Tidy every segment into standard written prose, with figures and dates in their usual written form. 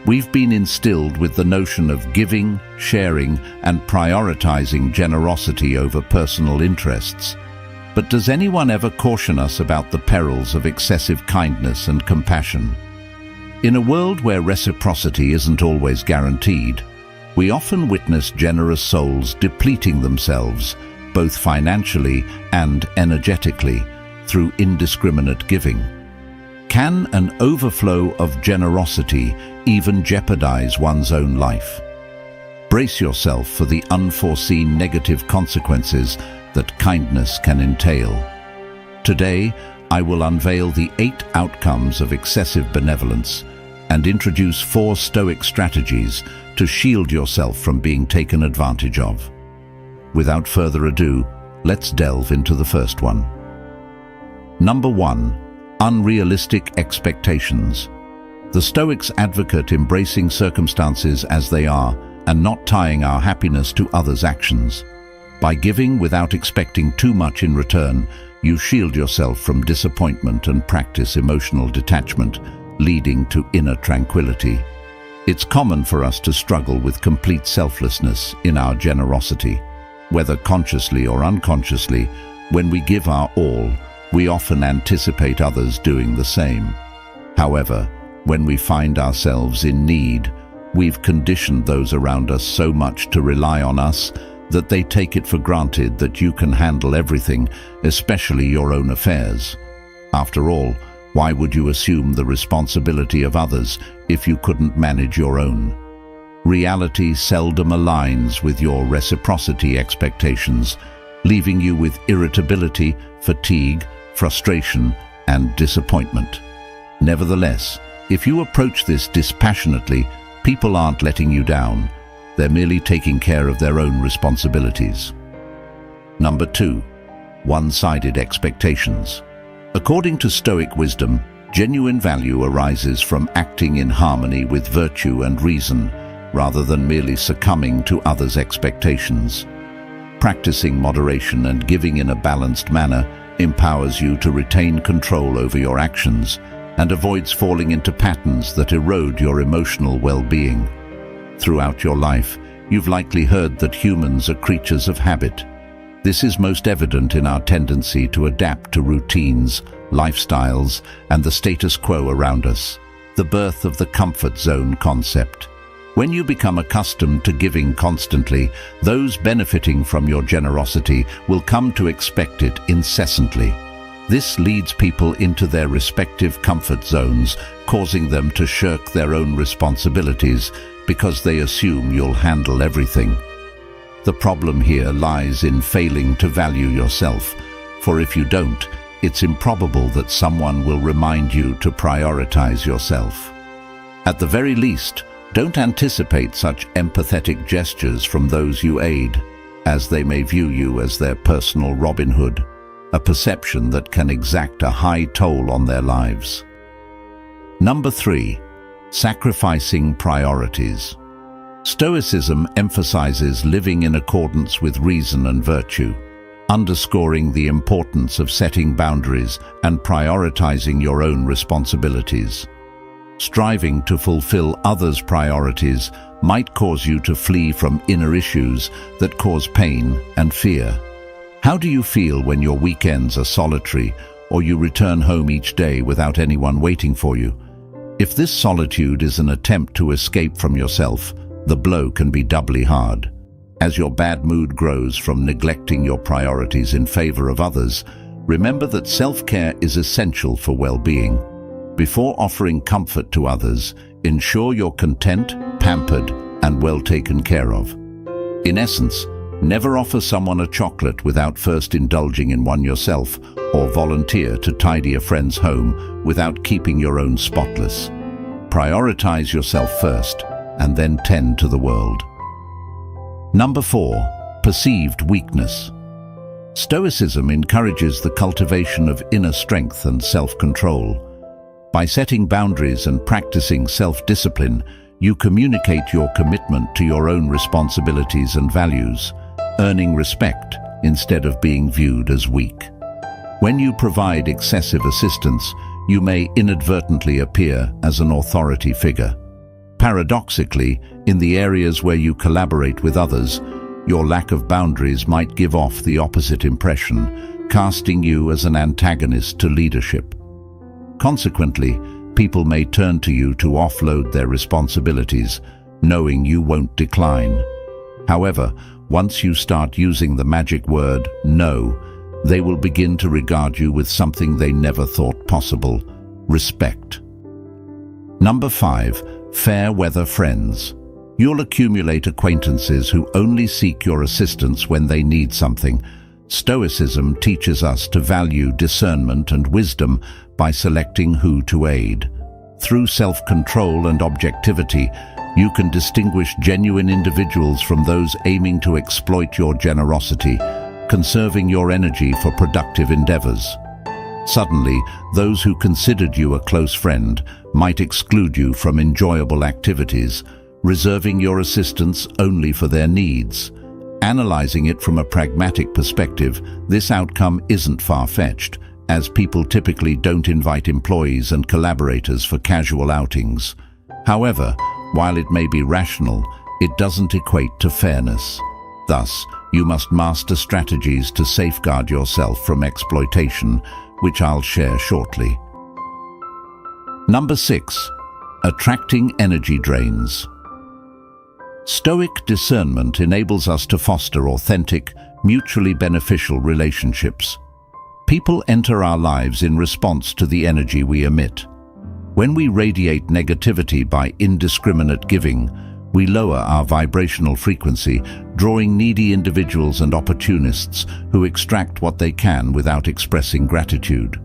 We've been instilled with the notion of giving, sharing, and prioritizing generosity over personal interests. But does anyone ever caution us about the perils of excessive kindness and compassion? In a world where reciprocity isn't always guaranteed, we often witness generous souls depleting themselves, both financially and energetically, through indiscriminate giving. Can an overflow of generosity even jeopardize one's own life? Brace yourself for the unforeseen negative consequences that kindness can entail. Today, I will unveil the 8 outcomes of excessive benevolence and introduce 4 Stoic strategies to shield yourself from being taken advantage of. Without further ado, let's delve into the first one. Number 1. Unrealistic expectations. The Stoics advocate embracing circumstances as they are and not tying our happiness to others' actions. By giving without expecting too much in return, you shield yourself from disappointment and practice emotional detachment, leading to inner tranquility. It's common for us to struggle with complete selflessness in our generosity. Whether consciously or unconsciously, when we give our all, we often anticipate others doing the same. However, when we find ourselves in need, we've conditioned those around us so much to rely on us that they take it for granted that you can handle everything, especially your own affairs. After all, why would you assume the responsibility of others if you couldn't manage your own? Reality seldom aligns with your reciprocity expectations, leaving you with irritability, fatigue, frustration, and disappointment. Nevertheless, if you approach this dispassionately, people aren't letting you down. They're merely taking care of their own responsibilities. Number 2. One-sided expectations. According to Stoic wisdom, genuine value arises from acting in harmony with virtue and reason, rather than merely succumbing to others' expectations. Practicing moderation and giving in a balanced manner empowers you to retain control over your actions and avoids falling into patterns that erode your emotional well-being. Throughout your life, you've likely heard that humans are creatures of habit. This is most evident in our tendency to adapt to routines, lifestyles, and the status quo around us, the birth of the comfort zone concept. When you become accustomed to giving constantly, those benefiting from your generosity will come to expect it incessantly. This leads people into their respective comfort zones, causing them to shirk their own responsibilities because they assume you'll handle everything. The problem here lies in failing to value yourself, for if you don't, it's improbable that someone will remind you to prioritize yourself. At the very least, don't anticipate such empathetic gestures from those you aid, as they may view you as their personal Robin Hood, a perception that can exact a high toll on their lives. Number 3. Sacrificing priorities. Stoicism emphasizes living in accordance with reason and virtue, underscoring the importance of setting boundaries and prioritizing your own responsibilities. Striving to fulfill others' priorities might cause you to flee from inner issues that cause pain and fear. How do you feel when your weekends are solitary or you return home each day without anyone waiting for you? If this solitude is an attempt to escape from yourself, the blow can be doubly hard. As your bad mood grows from neglecting your priorities in favor of others, remember that self-care is essential for well-being. Before offering comfort to others, ensure you're content, pampered, and well taken care of. In essence, never offer someone a chocolate without first indulging in one yourself, or volunteer to tidy a friend's home without keeping your own spotless. Prioritize yourself first, and then tend to the world. Number 4. Perceived weakness. Stoicism encourages the cultivation of inner strength and self-control. By setting boundaries and practicing self-discipline, you communicate your commitment to your own responsibilities and values, earning respect instead of being viewed as weak. When you provide excessive assistance, you may inadvertently appear as an authority figure. Paradoxically, in the areas where you collaborate with others, your lack of boundaries might give off the opposite impression, casting you as an antagonist to leadership. Consequently, people may turn to you to offload their responsibilities, knowing you won't decline. However, once you start using the magic word, no, they will begin to regard you with something they never thought possible: respect. Number 5. Fair weather friends. You'll accumulate acquaintances who only seek your assistance when they need something. Stoicism teaches us to value discernment and wisdom by selecting who to aid. Through self-control and objectivity, you can distinguish genuine individuals from those aiming to exploit your generosity, conserving your energy for productive endeavors. Suddenly, those who considered you a close friend might exclude you from enjoyable activities, reserving your assistance only for their needs. Analyzing it from a pragmatic perspective, this outcome isn't far-fetched, as people typically don't invite employees and collaborators for casual outings. However, while it may be rational, it doesn't equate to fairness. Thus, you must master strategies to safeguard yourself from exploitation, which I'll share shortly. Number 6. Attracting energy drains. Stoic discernment enables us to foster authentic, mutually beneficial relationships. People enter our lives in response to the energy we emit. When we radiate negativity by indiscriminate giving, we lower our vibrational frequency, drawing needy individuals and opportunists who extract what they can without expressing gratitude.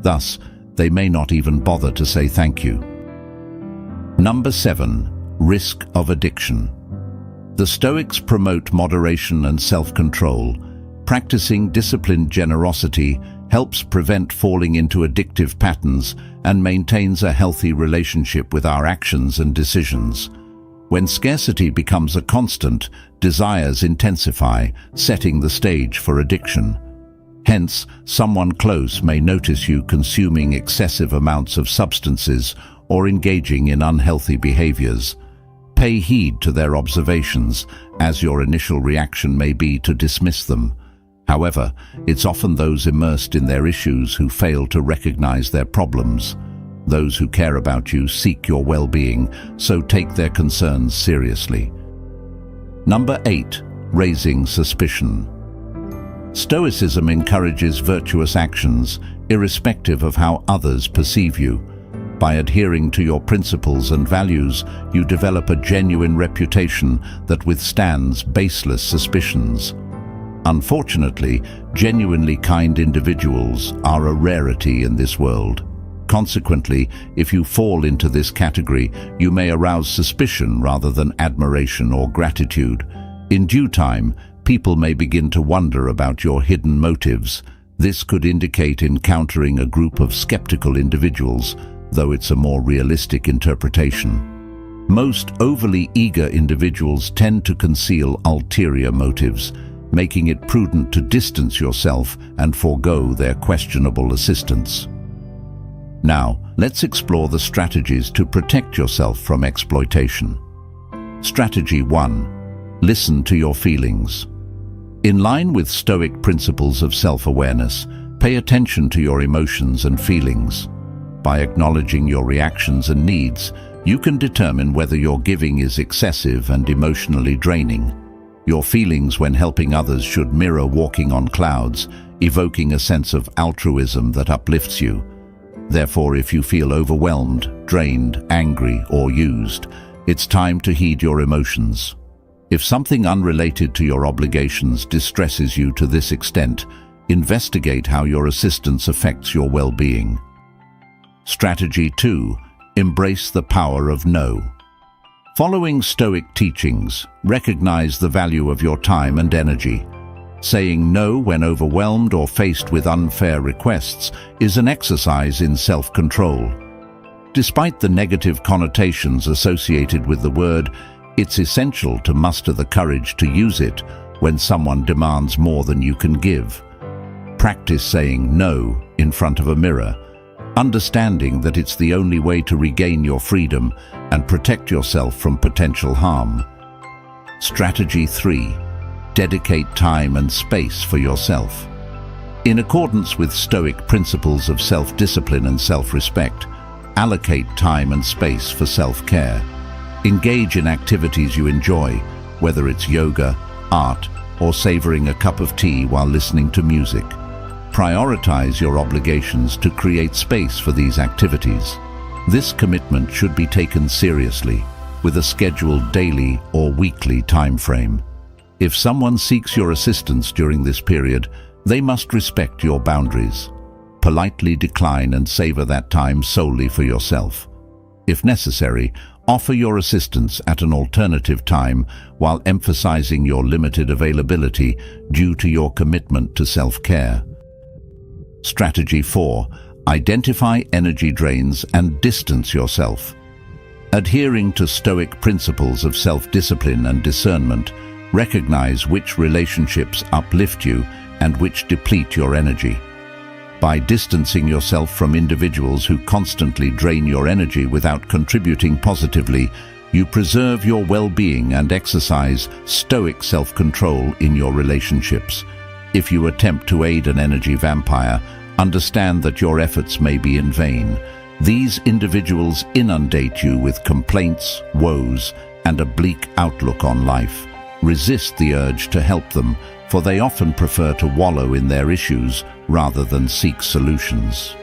Thus, they may not even bother to say thank you. Number 7. Risk of addiction. The Stoics promote moderation and self-control. Practicing disciplined generosity helps prevent falling into addictive patterns and maintains a healthy relationship with our actions and decisions. When scarcity becomes a constant, desires intensify, setting the stage for addiction. Hence, someone close may notice you consuming excessive amounts of substances or engaging in unhealthy behaviors. Pay heed to their observations, as your initial reaction may be to dismiss them. However, it's often those immersed in their issues who fail to recognize their problems. Those who care about you seek your well-being, so take their concerns seriously. Number 8. Raising suspicion. Stoicism encourages virtuous actions, irrespective of how others perceive you. By adhering to your principles and values, you develop a genuine reputation that withstands baseless suspicions. Unfortunately, genuinely kind individuals are a rarity in this world. Consequently, if you fall into this category, you may arouse suspicion rather than admiration or gratitude. In due time, people may begin to wonder about your hidden motives. This could indicate encountering a group of skeptical individuals, though it's a more realistic interpretation. Most overly eager individuals tend to conceal ulterior motives, making it prudent to distance yourself and forego their questionable assistance. Now, let's explore the strategies to protect yourself from exploitation. Strategy 1. Listen to your feelings. In line with Stoic principles of self-awareness, pay attention to your emotions and feelings. By acknowledging your reactions and needs, you can determine whether your giving is excessive and emotionally draining. Your feelings when helping others should mirror walking on clouds, evoking a sense of altruism that uplifts you. Therefore, if you feel overwhelmed, drained, angry, or used, it's time to heed your emotions. If something unrelated to your obligations distresses you to this extent, investigate how your assistance affects your well-being. Strategy 2. Embrace the power of no. Following Stoic teachings, recognize the value of your time and energy. Saying no when overwhelmed or faced with unfair requests is an exercise in self-control. Despite the negative connotations associated with the word, it's essential to muster the courage to use it when someone demands more than you can give. Practice saying no in front of a mirror, understanding that it's the only way to regain your freedom and protect yourself from potential harm. Strategy 3. Dedicate time and space for yourself. In accordance with Stoic principles of self-discipline and self-respect, allocate time and space for self-care. Engage in activities you enjoy, whether it's yoga, art, or savoring a cup of tea while listening to music. Prioritize your obligations to create space for these activities. This commitment should be taken seriously, with a scheduled daily or weekly time frame. If someone seeks your assistance during this period, they must respect your boundaries. Politely decline and savor that time solely for yourself. If necessary, offer your assistance at an alternative time while emphasizing your limited availability due to your commitment to self-care. Strategy 4. Identify energy drains and distance yourself. Adhering to Stoic principles of self-discipline and discernment, recognize which relationships uplift you and which deplete your energy. By distancing yourself from individuals who constantly drain your energy without contributing positively, you preserve your well-being and exercise Stoic self-control in your relationships. If you attempt to aid an energy vampire, understand that your efforts may be in vain. These individuals inundate you with complaints, woes, and a bleak outlook on life. Resist the urge to help them, for they often prefer to wallow in their issues rather than seek solutions.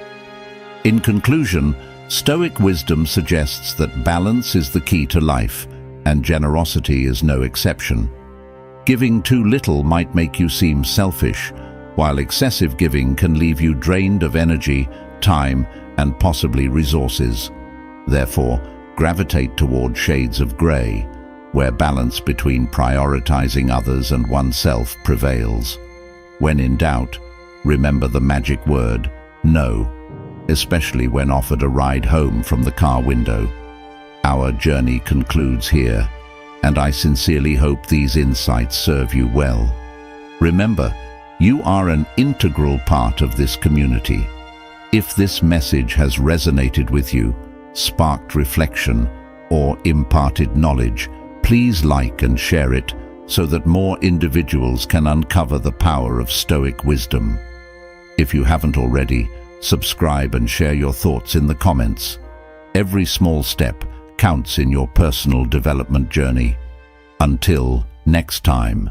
In conclusion, Stoic wisdom suggests that balance is the key to life, and generosity is no exception. Giving too little might make you seem selfish, while excessive giving can leave you drained of energy, time, and possibly resources. Therefore, gravitate toward shades of grey, where balance between prioritizing others and oneself prevails. When in doubt, remember the magic word, no, especially when offered a ride home from the car window. Our journey concludes here, and I sincerely hope these insights serve you well. Remember, you are an integral part of this community. If this message has resonated with you, sparked reflection, or imparted knowledge, please like and share it so that more individuals can uncover the power of Stoic wisdom. If you haven't already, subscribe and share your thoughts in the comments. Every small step counts in your personal development journey. Until next time.